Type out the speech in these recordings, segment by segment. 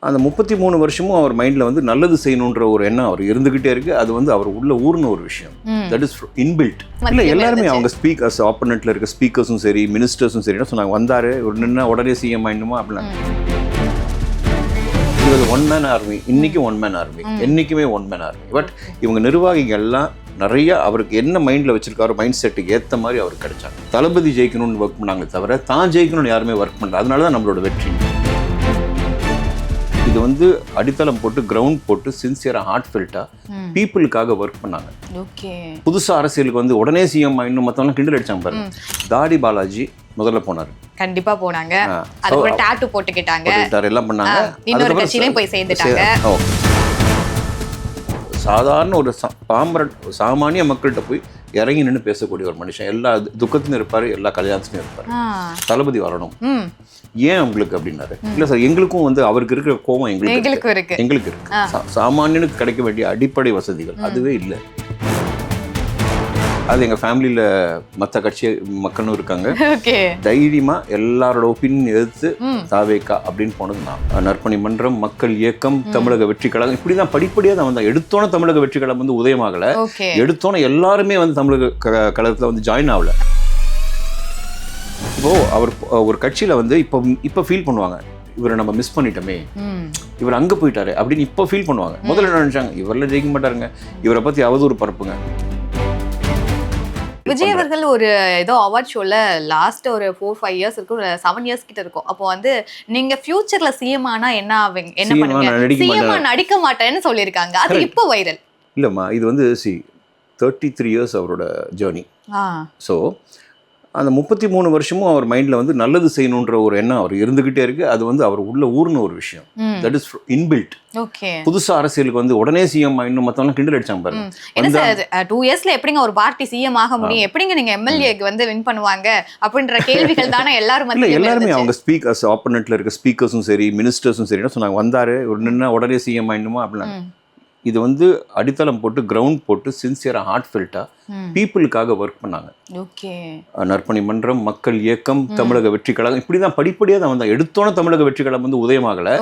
அந்த 33 வருஷமும் அவர் மைண்டில் வந்து நல்லது செய்யணுன்ற ஒரு எண்ணம் அவர் இருந்துகிட்டே இருக்கு. அது வந்து அவர் உள்ள ஊர்ன ஒரு விஷயம். That is inbuilt. இல்லை எல்லாருமே அவங்க ஸ்பீக்கர்ஸ் ஆப்போனண்ட்ல இருக்க ஸ்பீக்கர்ஸும் சரி மினிஸ்டர்ஸும் சரி என்ன சொன்னாங்க, வந்தாரு ஒரு நின்னா உடனே சிஎம் ஆயிடணுமா அப்படின்னா. இது ஒன் மேன் ஆர்மி, இன்னைக்கு ஒன் மேன் ஆர்மி, என்னைக்குமே ஒன் மேன் ஆர்மி. பட் இவங்க நிர்வாகிகள்லாம் நிறைய அவருக்கு என்ன மைண்டில் வச்சிருக்காரோ மைண்ட் செட்டுக்கு ஏற்ற மாதிரி அவருக்கு கிடைச்சாங்க. தளபதி ஜெயிக்கணும்னு ஒர்க் பண்ணாங்க தவிர தான் ஜெயிக்கணும்னு யாருமே ஒர்க் பண்ணல. அதனால தான் நம்மளோட வெற்றி. இது வந்து அடித்தளம் போட்டு கிரவுண்ட் போட்டு சின்சியராக ஹார்ட்ஃபெல்ட்டாக பீப்புளுக்காக ஒர்க் பண்ணாங்க. புதுசாக அரசியலுக்கு வந்து உடனே சிஎம் இன்னும் மற்றவங்க கிண்டல் அடிச்சாங்க பாருங்க. தாடி பாலாஜி முதல்ல போனார். கண்டிப்பா போனாங்க. அதுக்கு டாட்டூ போட்டுக்கிட்டாங்க, எல்லாம் பண்ணாங்க. இன்னொரு கட்சியிலயும் போய் சேர்ந்துட்டாங்க. சாதாரண ஒரு சாமானிய மக்கள்கிட்ட போய் இறங்கி நின்று பேசக்கூடிய ஒரு மனுஷன். எல்லா துக்கத்திலும் இருப்பாரு, எல்லா கல்யாணத்திலும் இருப்பாரு. தளபதி வரணும் ஏன் உங்களுக்கு அப்படின்னாரு. இல்ல சார் எங்களுக்கும் வந்து அவருக்கு இருக்கிற கோபம் எங்களுக்கு இருக்கு. சாமானியனுக்கு கிடைக்க வேண்டிய அடிப்படை வசதிகள் அதுவே இல்லை. அது எங்க ஃபேமிலியில மற்ற கட்சி மக்களும் இருக்காங்க. தைரியமா எல்லாரோட ஒப்பீனியன் எதிர்த்து தாவேக்கா அப்படின்னு போனது நான். நற்பணி மன்றம், மக்கள் இயக்கம், தமிழக வெற்றி கழகம், இப்படிதான் படிப்படியா தான் வந்தேன். எடுத்தோன தமிழக வெற்றி கழகம் வந்து உதயமாகல. எடுத்தோன எல்லாருமே வந்து தமிழக கழகத்துல வந்து ஜாயின் ஆகல. இப்போ அவர் ஒரு கட்சியில வந்து இப்ப ஃபீல் பண்ணுவாங்க, இவரை நம்ம மிஸ் பண்ணிட்டோமே, இவர் அங்க போயிட்டாரு அப்படின்னு இப்ப ஃபீல் பண்ணுவாங்க. முதல்ல என்ன நினைச்சாங்க, இவரெல்லாம் ஜெயிக்க மாட்டாருங்க, இவரை பத்தி அவதூறு பரப்புங்க. விஜய் அவர்கள் ஒரு ஏதோ அவார்ட் ஷோல லாஸ்ட் ஒரு 4-5 இயர்ஸ் இருக்கும், 7 இயர்ஸ் கிட்ட இருக்கும். அப்போ வந்து நீங்க ஃபியூச்சர்ல சிஎம் ஆனா என்ன பண்ணுவீங்க, சிஎம் நடிக்க மாட்டேன்னு சொல்லியிருக்காங்க. அது இப்போ வைரல் இல்லம்மா. இது வந்து 33 இயர்ஸ் அவரோட ஜேர்னி. ஸோ அந்த 33 வருஷமும் அவர் மைண்டில் வந்து நல்லது செய்யணுன்ற ஒரு எண்ணம் அவர் இருந்துகிட்டே இருக்கு. அது வந்து அவர் உள்ள ஊர்ன ஒரு விஷயம். That is inbuilt. புதுசா அரசியலுக்கு வந்து உடனே சிஎம் இன்னும் மற்றவங்க கிண்டல் அடிச்சாங்க பாருங்க. என்ன சார் 2 இயர்ஸ்ல எப்படிங்க ஒரு பார்ட்டி சிஎம் ஆக முடியும், எப்படிங்க நீங்க எம்எல்ஏக்கு வந்து வின் பண்ணுவாங்க அப்படின்ற கேள்விகள் தானே எல்லாரும். இல்லை எல்லாருமே அவங்க ஸ்பீக்கர்ஸ் ஆப்போனண்ட்ல இருக்க ஸ்பீக்கர்ஸும் சரி மினிஸ்டர்ஸும் சரி என்ன சொன்னாங்க, வந்தாரு ஒரு நின்னா உடனே சிஎம் ஆயிடணுமா அப்படின்னா. இது வந்து அடித்தளம் போட்டு கிரவுண்ட் போட்டு சின்சியராக ஹார்ட்ஃபெல்ட்டாக பீப்புளுக்காக ஒர்க் பண்ணாங்க. நற்பணி மன்றம், மக்கள் இயக்கம், தமிழக வெற்றி கழகம், இப்படிதான் படிப்படியாக தான் வந்தாங்க. எடுத்தோன தமிழக வெற்றி கழகம் வந்து உதயமாகல.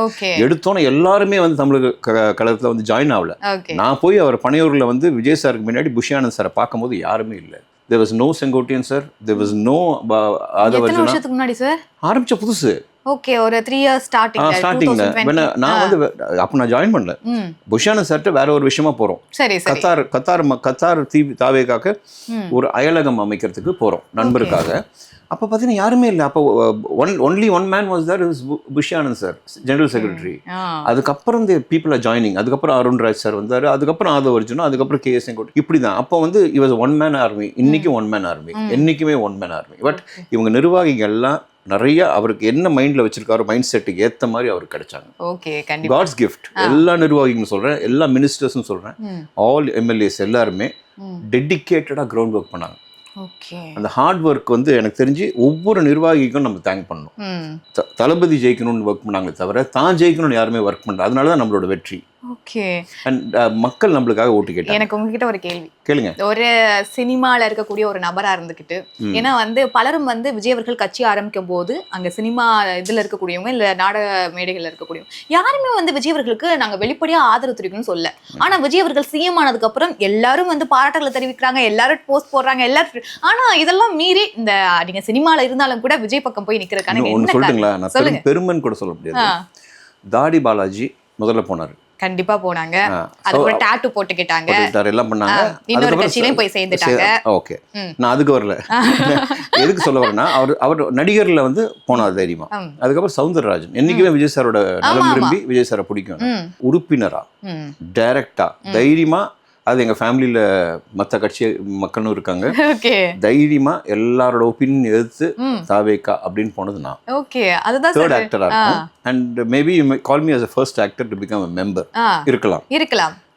எடுத்தோன எல்லாருமே வந்து தமிழக கழகத்தில் வந்து ஜாயின் ஆகல. நான் போய் அவர் பனையூரில் வந்து விஜய் சாருக்கு முன்னாடி புஷியானந்த் சாரை பார்க்கும்போது யாருமே இல்லை. There was no Sengottaiyan sir, there was no Aadhav Arjuna. வருஷத்துக்கு முன்னாடி சார் ஆரம்பிச்ச புதுசு. ஓகே, ஒரு 3 இயர்ஸ் ஸ்டார்டிங்ல நான் வந்து அப்ப நான் ஜாயின் பண்ணல. புஷானந்த் சார்ட்ட வேற ஒரு விஷயமா போறோம். கத்தார் தாவேக்காக ஒரு அயலகம் அமைக்கிறதுக்கு போறோம் நண்பருக்காக. அப்போ பார்த்தீங்கன்னா யாருமே இல்லை. அப்போ only one man was there, Bussy Anand sir general secretary. அதுக்கப்புறம் இந்த பீப்புள் ஆர் ஜாயினிங். அதுக்கப்புறம் அருண்ராஜ் சார் வந்தார், அதுக்கப்புறம் ஆதவர்ஜுனா, அதுக்கப்புறம் கேஎஸ் செங்கோட்டை. இப்படி தான் அப்போ வந்து இவர் ஒன் மேன் ஆர்மி, இன்னைக்கு ஒன் மேன் ஆர்மி, என்னைக்குமே ஒன் மேன் ஆர்மி. பட் இவங்க நிர்வாகிகள்லாம் நிறைய அவருக்கு என்ன மைண்ட்ல வச்சிருக்காரோ மைண்ட் செட்டுக்கு ஏற்ற மாதிரி அவருக்கு கிடைச்சாங்க. God's gift. எல்லா நிர்வாகிகளும் சொல்றேன், எல்லா மினிஸ்டர்ஸும் சொல்றேன், ஆல் எம்எல்ஏஸ் எல்லாருமே டெடிக்கேட்டடா கிரவுண்ட் ஒர்க் பண்ணாங்க. அந்த ஹார்ட் ஒர்க் வந்து எனக்கு தெரிஞ்சு ஒவ்வொரு நிர்வாகிக்கும் நம்ம தேங்க் பண்ணணும். தளபதி ஜெயிக்கணும்னு ஒர்க் பண்ணாங்களே தவிர தான் ஜெயிக்கணும்னு யாருமே ஒர்க் பண்ணல. அதனால தான் நம்மளோட வெற்றி. மக்கள் நம்மளுக்காக ஓட்டு கேட்டாங்க. எனக்கு உங்ககிட்ட ஒரு கேள்வி கேளுங்க. ஒரு சினிமால இருக்கக்கூடிய ஒரு நபரா இருந்துகிட்டு, ஏன்னா வந்து பலரும் வந்து விஜய் அவர்கள் கட்சி ஆரம்பிக்கும் போது அங்க சினிமா இதுல இருக்கக்கூடியவங்க இல்ல நாடக மேடைகள்ல இருக்கக்கூடியவங்க யாருமே வந்து விஜய் அவர்களுக்கு நாங்க வெளிப்படையா ஆதரவு தெரிவிக்கணும்னு சொல்ல. ஆனா விஜய் அவர்கள் சிஎம் ஆனதுக்கு அப்புறம் எல்லாரும் வந்து பாராட்டுகளை தெரிவிக்கிறாங்க, எல்லாரும் போஸ்ட் போடுறாங்க, எல்லாரும். ஆனா இதெல்லாம் மீறி இந்த நீங்க சினிமால இருந்தாலும் கூட விஜய் பக்கம் போய் நிக்கிறதுக்கான சொல்லுங்களா, நான் பெருமன் கூட சொல்ல முடியாது. தாடி பாலாஜி முதல்ல போனாரு. கண்டிப்பா போனாங்க. அதுக்கு டாட்டூ போட்டுக்கிட்டாங்க, எல்லாம் பண்ணாங்க, இன்னொரு கட்சியிலயும் போய் சேர்ந்துட்டாங்க. ஓகே, நான் அதுக்கு வரல. எதுக்கு சொல்ல வரேன்னா அவர் நடிகர்ல வந்து போனார் தைரியமா. அதுக்கப்புறம் சௌந்தரராஜன் என்னைக்குமே விஜய் சாரோட நலம் விரும்பி விஜய் சாரை பிடிக்கும். உறுப்பினரா டைரக்டா தைரியமா, அது எங்க ஃபேமிலியில மற்ற கட்சி மக்களும் இருக்காங்க. தைரியமா எல்லாரோட ஒப்பீனியன் எதிர்த்து தாவேக்கா அப்படின்னு போனது நான். தேர்ட் ஆக்டரா இருக்கும். And maybe you may call me as a first actor to become a member. இருக்கலாம்.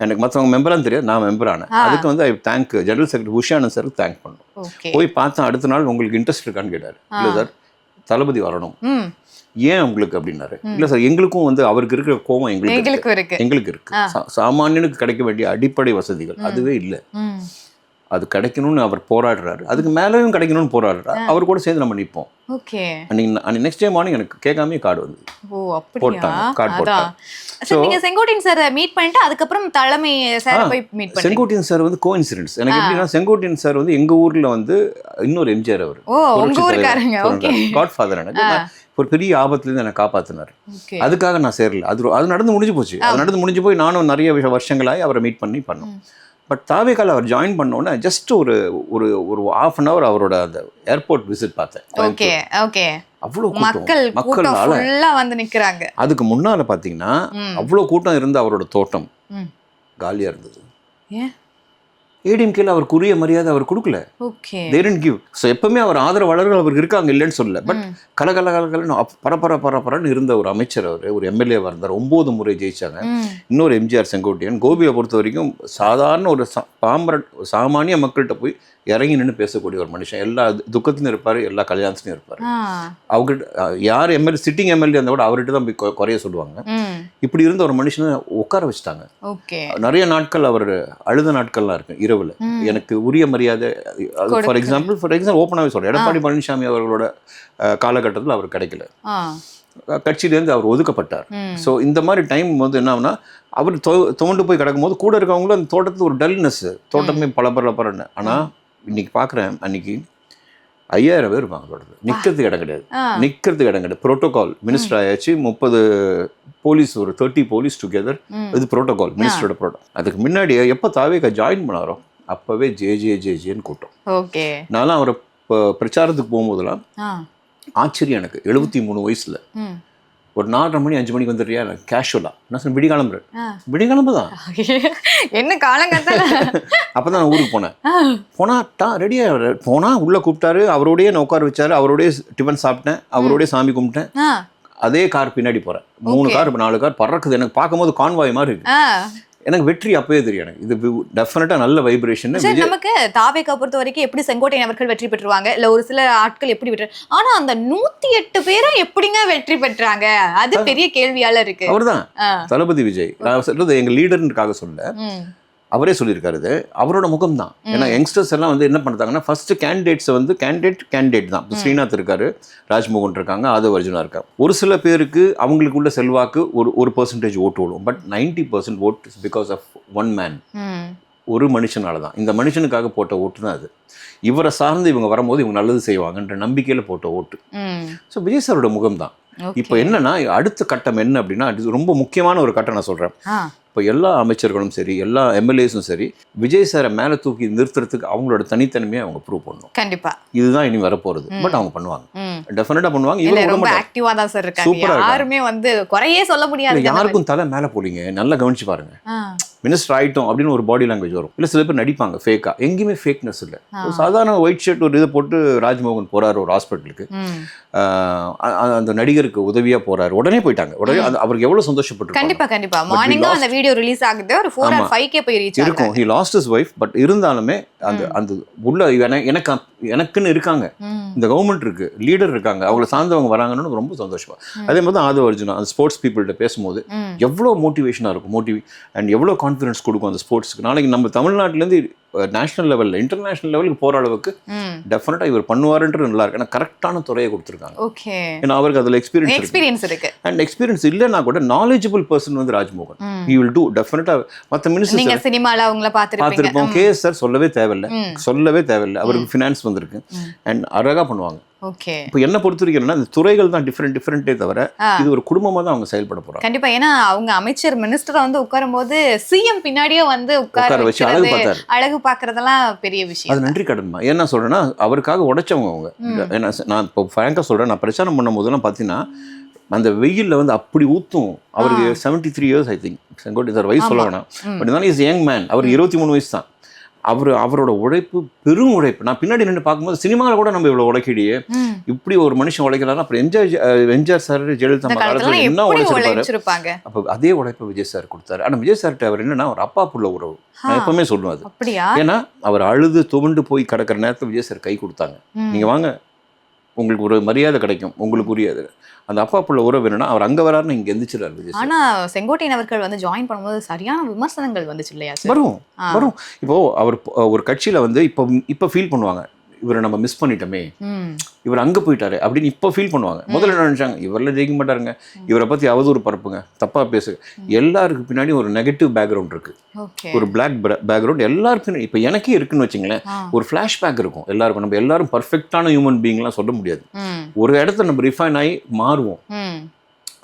எனக்கு மற்றவங்க மெம்பரான்னு தெரியாது, நான் மெம்பர் ஆனேன். அதுக்கு வந்து I thank general secretary Bussy Anand சாருக்கு தேங்க் பண்ணணும். போய் பார்த்தேன். அடுத்த நாள் உங்களுக்கு இன்ட்ரெஸ்ட் இருக்கான்னு கேட்டாரு. இல்லை சார் தளபதி வரணும் ஏன் உங்களுக்கு அப்படின்னாரு. இல்லை சார் எங்களுக்கும் வந்து அவருக்கு இருக்கிற கோபம் எங்களுக்கு இருக்கு. சாமானியனுக்கு கிடைக்க வேண்டிய அடிப்படை வசதிகள் அதுவே இல்லை. அது கிடைக்கணும்னு அவர் போராடுறாரு, அதுக்கு மேலேயும் கிடைக்கணும்னு போராடுறாரு. அவர் கூட சேர்ந்து நம்ம நிற்போம். ஓகே. அன்னைக்கு நெக்ஸ்ட் டே மார்னிங் எனக்கு கேட்காமே கார்டு வந்து போட்டாங்க, கார்டு போட்டாங்க. சோ நீங்க செங்கோட்டையன் சார் மீட் பண்ணிட்டு அதுக்கப்புறம் தலைமை சார் போய் மீட் பண்ணீங்க. செங்கோட்டையன் சார் வந்து கோஇன்சிடென்ஸ். எனக்கு எப்படின்னா செங்கோட்டையன் சார் வந்து எங்க ஊர்ல வந்து இன்னொரு எம்ஜிஆர் அவர் உங்க ஊர்க்காரங்க. ஓகே. காட்ஃபாதர். எனக்கு ஒரு பெரிய ஆபத்துலேருந்து என்னை காப்பாற்றினார். அதுக்காக நான் சேரல. அது நடந்து முடிஞ்சு போச்சு. அது நடந்து முடிஞ்சு போய் நானும் நிறைய வருஷங்களாகி அவரை மீட் பண்ணோம். பட் தாவேக்கால அவர் ஜாயின் பண்ணோன்னே ஜஸ்ட் ஒரு ஒரு ஒரு ஹாஃப் அன் அவர் அவரோட அந்த ஏர்போர்ட் விசிட் பார்த்தேன். Okay okay. அவ்வளோ மக்கள் வந்து நிற்கிறாங்க. அதுக்கு முன்னால் பார்த்தீங்கன்னா அவ்வளோ கூட்டம் இருந்து அவரோட தோட்டம் காலியாக இருந்தது. ஏடிஎம்கேல அவருக்கு உரிய மரியாதை அவர் கொடுக்கல. They didn't give. ஸோ எப்பவுமே அவர் ஆதரவாளர்கள் அவருக்கு இருக்காங்க, இல்லைன்னு சொல்லல. பட் கலகலன்னு பரபரன்னு இருந்த ஒரு அமைச்சர் அவர், ஒரு எம்எல்ஏவாக இருந்தார். 9 முறை ஜெயிச்சாங்க. இன்னொரு எம்ஜிஆர் செங்கோட்டையன். கோபியை பொறுத்த வரைக்கும் சாதாரண ஒரு சாமானிய மக்கள்கிட்ட போய் இறங்கி நின்று பேசக்கூடிய ஒரு மனுஷன். எல்லா துக்கத்திலும் இருப்பார், எல்லா கல்யாணத்துலையும் இருப்பார். அவர்கிட்ட யார் சிட்டிங் எம்எல்ஏ இருந்தால் கூட அவர்கிட்ட தான் போய் குறைய சொல்லுவாங்க. இப்படி இருந்த ஒரு மனுஷனை உட்கார வச்சுட்டாங்க. நிறைய நாட்கள் அவர் அழுத நாட்கள்லாம் இருக்கு இரவுல. எனக்கு உரிய மரியாதை ஃபார் எக்ஸாம்பிள் ஓப்பனாகவே சொல்கிறேன், எடப்பாடி பழனிசாமி அவர்களோட காலகட்டத்தில் அவர் கிடைக்கல. கட்சியிலேருந்து அவர் ஒதுக்கப்பட்டார். ஸோ இந்த மாதிரி டைம் வந்து என்ன ஆகுனா, அவர் தோண்டு போய் கிடக்கும் போது கூட இருக்கவங்களும் அந்த தோட்டத்தில் ஒரு டல்னஸ், தோட்டமே பரன்னு. ஆனால் இன்னைக்கு பார்க்குறேன், அன்னைக்கு 5000 பேர் இருப்பாங்க தோட்டத்தில். நிற்கிறதுக்கு இடம் கிடையாது. ப்ரோட்டோகால் மினிஸ்டர் ஆயாச்சு, 30 போலீஸ், ஒரு 30 போலீஸ் டுகெதர். இது ப்ரோட்டோகால், மினிஸ்டரோட ப்ரோட்டோகால். அதுக்கு முன்னாடி எப்போ தாவேக்கா ஜாயின் பண்ணாரோ அப்போவே ஜேன்னு கூட்டம். நான்லாம் அவரை பிரச்சாரத்துக்கு போகும்போதெல்லாம் ஆச்சரியம் எனக்கு. 73 வயசுல ஒரு 4:30 மணி 5 மணிக்கு வந்துடுறியா கேஷுவலா? நான் சொன்னேன் விடிகாலம்பு தான். என்ன காலங்கத்தால அப்பதான் நான் ஊருக்கு போனா ரெடியா போனா உள்ள கூப்பிட்டாரு. அவரோடய நான் உட்கார வச்சாரு. அவரோடய டிஃபன் சாப்பிட்டேன், அவரோடய சாமி கும்பிட்டேன். அதே கார் பின்னாடி போறேன். 3 கார் 4 கார் பறக்குது. எனக்கு பார்க்கும்போது கான்வாய் மாதிரி இருக்கு. எனக்கு வெற்றி அப்பவே தெரியும். எனக்கு இது டெஃபினட்டா நல்ல வைப்ரேஷன். நமக்கு தாவேக்கா பொறுத்த வரைக்கும் எப்படி செங்கோட்டையன் அவர்கள் வெற்றி பெற்றுவாங்க, இல்ல ஒரு சில ஆட்கள் எப்படி வெற்றி, ஆனா அந்த 108 பேரும் எப்படிங்க வெற்றி பெற்றாங்க, அது பெரிய கேள்வியால இருக்கு. அவர்தான் தளபதி விஜய். நான் சொல்றது எங்க லீடர்னுக்காக சொல்ல, அவரே சொல்லியிருக்காரு. இது அவரோட முகம் தான். ஏன்னா யங்ஸ்டர்ஸ் எல்லாம் வந்து என்ன பண்ணுறாங்கன்னா, ஃபர்ஸ்ட் கேண்டிடேட்ஸை வந்து கேண்டிடேட் தான். ஸ்ரீநாத் இருக்காரு, ராஜ்மோகன் இருக்காங்க, ஆதவ் அர்ஜுனா இருக்காங்க. ஒரு சில பேருக்கு அவங்களுக்குள்ள செல்வாக்கு ஒரு % ஓட்டு விடும். But 90% vote is because of one man. ஒரு மனுஷனால தான். இந்த மனுஷனுக்காக போட்ட ஓட்டு தான் அது. இவரை சார்ந்து இவங்க வரும்போது இவங்க நல்லது செய்வாங்கன்ற நம்பிக்கையில் போட்ட ஓட்டு. ஸோ விஜய் சாரோட முகம் தான். இப்போ என்னன்னா, அடுத்த கட்டம் என்ன அப்படின்னா, இது ரொம்ப முக்கியமான ஒரு கட்டம் நான் சொல்கிறேன். இப்போ எல்லா அமைச்சர்களும் சரி, எல்லா எம்எல்ஏஸும் சரி, விஜய் சாரை மேலே தூக்கி நிறுத்துறதுக்கு அவங்களோட தனித்தன்மையை அவங்க ப்ரூவ் பண்ணணும். கண்டிப்பா இதுதான் இனி வரப்போகிறது. பட் அவங்க பண்ணுவாங்க, டெஃபினட்டா பண்ணுவாங்க. இவங்க ரொம்ப ஆக்டிவா தான் சார் இருக்காங்க. யாருமே வந்து குறையே சொல்ல முடியாது. யாருக்கும் தலை மேலே போலீங்க. நல்லா கவனிச்சு பாருங்க. மினிஸ்டர் ஆகிட்டோம் அப்படின்னு ஒரு பாடி லாங்குவேஜ் வரும். இல்லை சில பேர் நடிப்பாங்க ஃபேக்கா. எங்கேயுமே ஃபேக்னஸ் இல்லை. சாதாரண ஒயிட் ஷர்ட் ஒரு இதை போட்டு ராஜ்மோகன் போறாரு ஒரு ஹாஸ்பிட்டலுக்கு. அந்த நடிகருக்கு உதவியா போறாரு. உடனே போயிட்டாங்க. உடனே அவருக்கு எவ்வளவு சந்தோஷப்பட்டு. கண்டிப்பா மார்னிங் அந்த வீடியோ ரிலீஸ் ஆகுது. ஒரு 4 or 5K போய் ரீச் இருக்கும். he lost his wife. But இருந்தாலுமே அந்த உள்ள எனக்குன்னு இருக்காங்க. இந்த கவர்மெண்ட் இருக்கு, லீடர் இருக்காங்க, அவங்களை சார்ந்தவங்க வராங்கன்னு ரொம்ப சந்தோஷமா. அதே மாதிரி தான் ஆதவ் அர்ஜுனா அந்த ஸ்போர்ட்ஸ் பீப்புள்கிட்ட பேசும்போது எவ்வளோ மோட்டிவேஷனாக இருக்கும். அண்ட் எவ்வளோ கான்ஃபிடன்ஸ் கொடுக்கும் அந்த ஸ்போர்ட்ஸ்க்கு. நாளைக்கு நம்ம தமிழ்நாட்டிலேருந்து நேஷனல் லெவலில் இன்டர்நேஷனல் லெவலுக்கு போகிற அளவுக்கு டெஃபினட்டா இவர் பண்ணுவாருன்றது நல்லா இருக்கு. ஏன்னா கரெக்டான துறையை கொடுத்துருக்காங்க. ஏன்னா அவருக்கு அதில் எக்ஸ்பீரியன்ஸ் இருக்கு. அண்ட் எக்ஸ்பீரியன்ஸ் இல்லைன்னா கூட நாலேஜபிள் பர்சன் வந்து ராஜ்மோகன். he will do டெஃபினட்டா. மற்ற மினிஸ்டர் சினிமால அவங்கள பார்த்துருப்போம். கேஎஸ் சார் சொல்லவே தேவையில்லை. அவருக்கு ஃபினான்ஸ் வந்திருக்கு. அண்ட் அழகா பண்ணுவாங்க. இப்போ என்ன பொறுத்த வரைக்கும் இந்த துறைகள் தான் டிஃபரெண்டே தவிர இது ஒரு குடும்பமா தான் அவங்க செயல்பட போறாங்க. கண்டிப்பா. ஏன்னா அவங்க அமைச்சர் மினிஸ்டரா வந்து உட்காரும் போது சிஎம் பின்னாடியே வந்து உட்கார வச்சு அழகு பாக்குறதெல்லாம் பெரிய விஷயம். அது நன்றி கடன்மா. ஏன்னா சொல்றேன்னா, அவருக்காக உடைச்சவங்க அவங்க. ஏன்னா நான் இப்போ ஃப்ராங்கா சொல்றேன், நான் பிரச்சாரம் பண்ணும் போதெல்லாம் பார்த்தீங்கன்னா அந்த வெயில்ல வந்து அப்படி ஊத்தும். அவருக்கு 73 years I think. Sengottai sir வயசு சொல்ல வேணாம். பட் இருந்தாலும் இஸ் யங் மேன். அவருக்கு 23 வயசு தான். அவரோட உழைப்பு பெரும் உழைப்பு. நான் பின்னாடி நின்று பார்க்கும்போது சினிமாவில் கூட நம்ம இவ்வளோ உழைக்கிடையே இப்படி ஒரு மனுஷன் உழைக்கிறாரு. அப்புறம் எம்ஜிஆர் சார், ஜெயலலிதா காலத்தில் என்ன உழைச்சிருப்பாங்க. அப்போ அதே உழைப்பை விஜய் சார் கொடுத்தாரு. ஆனால் விஜய் சார்கிட்ட அவர் என்னன்னா, ஒரு அப்பா புள்ள உறவு. நான் எப்பவுமே சொல்லுவேன் அது. ஏன்னா அவர் அழுது துவண்டு போய் கிடக்கிற நேரத்தில் விஜய் சார் கை கொடுத்தாங்க. நீங்க வாங்க, உங்களுக்கு ஒரு மரியாதை கிடைக்கும், உங்களுக்கு உரியது. அந்த அப்பா புள்ள உறவு வேணும்னா அவர் அங்க வராருன்னு இங்க எந்திரிச்சிடாரு விஜய். ஆனா செங்கோட்டையன் அவர்கள் வந்து ஜாயின் பண்ணும்போது சரியான விமர்சனங்கள் வந்துச்சு இல்லையா சார்? வரும். இப்போ அவர் ஒரு கட்சியில வந்து இப்போ ஃபீல் பண்ணுவாங்க, இவரை நம்ம மிஸ் பண்ணிட்டோமே, இவர் அங்கே போயிட்டாரு அப்படின்னு இப்போ ஃபீல் பண்ணுவாங்க. முதல்ல என்ன நினச்சாங்க, இவரெல்லாம் ஜெயிக்க மாட்டாருங்க, இவரை பற்றி அவதூறு பரப்புங்க, தப்பாக பேசுங்க. எல்லாருக்கு பின்னாடி ஒரு நெகட்டிவ் பேக்ரவுண்ட் இருக்கு, ஒரு பிளாக் பேக்ரவுண்ட் எல்லாருக்கும் பின்னாடி. இப்போ எனக்கே இருக்குன்னு வச்சுங்களேன், ஒரு ஃப்ளாஷ்பேக் இருக்கும் எல்லாருக்கும். நம்ம எல்லாரும் பர்ஃபெக்டான ஹியூமன் பீயிங்லாம் சொல்ல முடியாது. ஒரு இடத்த நம்ம ரிஃபைன் ஆகி மாறுவோம்,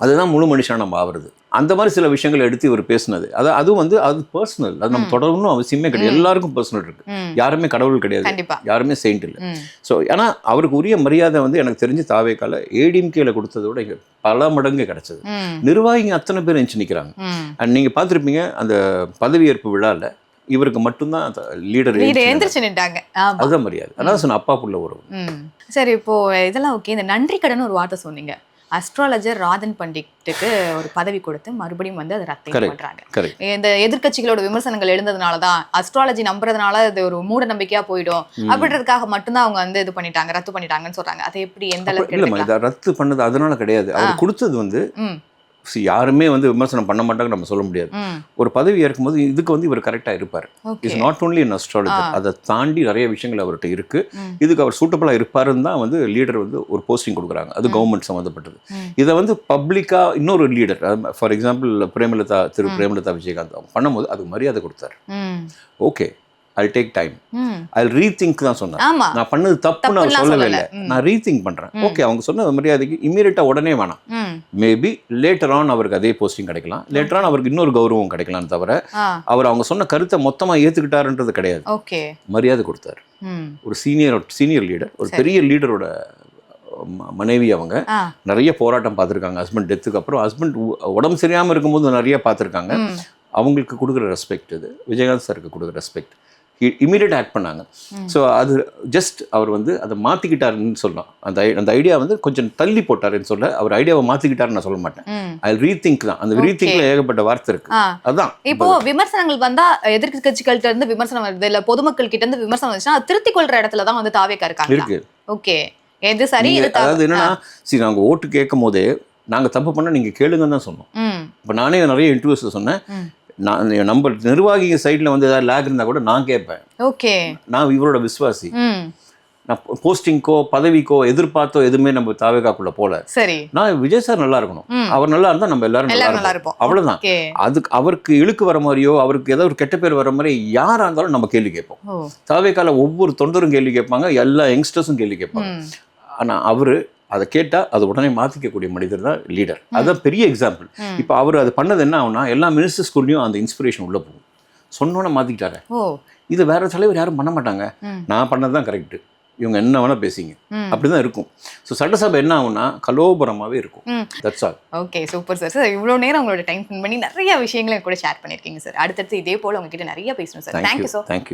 அதுதான் முழு மனுஷனாக நம்ம ஆகுறது. அந்த மாதிரி சில விஷயங்களை எடுத்து இவர் பேசினது, அதுவும் வந்து அது பர்சனல், அது நம்ம தொடரணும் அவசியமே கிடையாது. எல்லாருக்கும் பர்சனல் இருக்கு, யாருமே கடவுள் கிடையாது, யாருமே செயின்ட் இல்லை. ஸோ ஏன்னா அவருக்கு உரிய மரியாதை வந்து எனக்கு தெரிஞ்சு தாவேக்கால ஏடிஎம்கேல கொடுத்ததை விட இங்கே பல மடங்கு கிடைச்சது. நிர்வாகிங்க அத்தனை பேர் எஞ்சி நிற்கிறாங்க. அண்ட் நீங்கள் பார்த்துருப்பீங்க அந்த பதவியேற்பு விழாவில் இவருக்கு மட்டும்தான் லீடர் எழுந்திரிச்சுட்டாங்க. அதுதான் மரியாதை. அதான் சொன்ன அப்பா புள்ள உறவு. சரி, இப்போ இதெல்லாம் ஓகே. இந்த நன்றி கடன் ஒரு வார்த்தை சொன்னீங்க. அஸ்ட்ராலஜர் ராதன் பண்டிட்டுக்கு ஒரு பதவி கொடுத்து மறுபடியும் வந்து அதை ரத்து பண்றாங்க. இந்த எதிர்கட்சிகளோட விமர்சனங்கள் எழுந்ததுனாலதான் அஸ்ட்ராலஜி நம்புறதுனால இது ஒரு மூட நம்பிக்கையா போயிடும் அப்படின்றதுக்காக மட்டும்தான் அவங்க வந்து இது பண்ணிட்டாங்க, ரத்து பண்ணிட்டாங்கன்னு சொல்றாங்க. அதை எப்படி எந்த அளவுக்கு ரத்து பண்ணது அதனால கிடையாது, அவர் கொடுத்தது வந்து யாருமே வந்து விமர்சனம் பண்ண மாட்டாங்க நம்ம சொல்ல முடியாது. ஒரு பதவி ஏற்கும்போது இதுக்கு வந்து இவர் கரெக்டாக இருப்பார். Is not only in astrologer, அதை தாண்டி நிறைய விஷயங்கள் அவர்கிட்ட இருக்கு. இதுக்கு அவர் சூட்டபிளாக இருப்பாருன்னு தான் வந்து லீடர் வந்து ஒரு போஸ்டிங் கொடுக்குறாங்க, அது கவர்மெண்ட் சம்மந்தப்பட்டது. இதை வந்து பப்ளிக்காக இன்னொரு லீடர், ஃபார் எக்ஸாம்பிள் திரு பிரேமலதா விஜயகாந்த் அவங்க பண்ணும்போது அதுக்கு மரியாதை கொடுத்தாரு. Okay, I'll take time. I'll rethink தான் சொன்னேன். நான் பண்ணது தப்பு நான் சொல்லவே இல்லை, நான் ரீதிங்க் பண்றேன். ஓகே, அவங்க சொன்ன மரியாதைக்கு இமீடியட்டா உடனே வேணாம். மேபி லேட்டர் ஆன் அவருக்கு அதே போஸ்டிங் கிடைக்கலாம், லேட்டர் ஆன் அவருக்கு இன்னொரு கௌரவம் கிடைக்கலாம். தவிர அவர் அவங்க சொன்ன கருத்தை மொத்தமா ஏத்துக்கிட்டாருன்றது கிடையாது. மரியாதை கொடுத்தாரு. ஒரு சீனியர் லீடர், ஒரு பெரிய லீடரோட மனைவி. அவங்க நிறைய போராட்டம் பார்த்துருக்காங்க ஹஸ்பண்ட் டெத்துக்கு அப்புறம். ஹஸ்பண்ட் உடம்பு சரியாமல் இருக்கும்போது நிறைய பார்த்துருக்காங்க. அவங்களுக்கு கொடுக்குற ரெஸ்பெக்ட் இது விஜயகாந்த் சாருக்கு கொடுக்குற ரெஸ்பெக்ட். இமீடியட் ஆக்ட் பண்ணாங்க. ஸோ அது ஜஸ்ட் அவர் வந்து அதை மாற்றிக்கிட்டாருன்னு சொல்லலாம். அந்த ஐடியா வந்து கொஞ்சம் தள்ளி போட்டாருன்னு சொல்ல, அவர் ஐடியாவை மாற்றிக்கிட்டாருன்னு நான் சொல்ல மாட்டேன். ஐ ரீதிங்க் தான். அந்த ரீதிங்க்ல ஏகப்பட்ட வார்த்தை இருக்கு. அதான் இப்போ விமர்சனங்கள் வந்தா எதிர்கட்சிகள்கிட்ட இருந்து விமர்சனம் வருது, இல்ல பொதுமக்கள் கிட்ட இருந்து விமர்சனம் வந்துச்சுன்னா திருத்திக் கொள்ற இடத்துல தான் வந்து தாவேக்கா இருக்காங்க. இருக்கு. ஓகே, எது சரி? அதாவது என்னன்னா, சரி நாங்கள் ஓட்டு கேட்கும் போதே நாங்கள் தப்பு பண்ண நீங்க கேளுங்கன்னு தான் சொன்னோம். இப்போ நானே நிறைய இன்டர்வியூஸ்ல சொன்னேன், நம்ம நிர்வாகிங்க சைட்ல வந்து ஏதாவது லேக் இருந்தா கூட நான் கேட்பேன். ஓகே, நான் இவரோட விசுவாசி. நான் போஸ்டிங்கோ பதவிக்கோ எதிர்பார்த்தோ எதுவுமே நம்ம தாவேக்காக்குள்ள போல. சரி, நான் விஜய் சார் நல்லா இருக்கணும், அவர் நல்லா இருந்தா நம்ம எல்லாரும் நல்லா இருப்போம், அவ்வளவுதான். அதுக்கு அவருக்கு இழுக்கு வர மாதிரியோ அவருக்கு ஏதோ ஒரு கெட்ட பேர் வர மாதிரி யாரா இருந்தாலும் நம்ம கேள்வி கேட்போம். தாவேக்கால ஒவ்வொரு தொண்டரும் கேள்வி கேட்பாங்க, எல்லா யங்ஸ்டர்ஸும் கேள்வி கேட்பாங்க. ஆனா அவரு அதை கேட்டால் அதை உடனே மாற்றிக்கக்கூடிய மனிதர் தான் லீடர். அதுதான் பெரிய எக்ஸாம்பிள். இப்போ அவர் அது பண்ணது என்ன ஆகுனா, எல்லா மினிஸ்டர் ஸ்கூல்லையும் அந்த இன்ஸ்பிரேஷன் உள்ளே போகும். சொன்னோன்னே மாற்றிக்கிட்டாரு. இது வேற தலைவர் யாரும் பண்ண மாட்டாங்க, நான் பண்ணது தான் கரெக்டு, இவங்க என்ன வேணா பேசிங்க, அப்படிதான் இருக்கும். ஸோ சட்டசபை என்ன ஆகும்னா கலோபரமாகவே இருக்கும். That's all. Okay, super sir. Sir இவ்வளோ நேரம் உங்களோட டைம் ஸ்பெண்ட் பண்ணி நிறைய விஷயங்களை கூட ஷேர் பண்ணியிருக்கீங்க சார். அடுத்தடுத்து இதே போல் உங்ககிட்ட நிறைய பேசணும் சார். Thank you sir. தேங்க்யூ.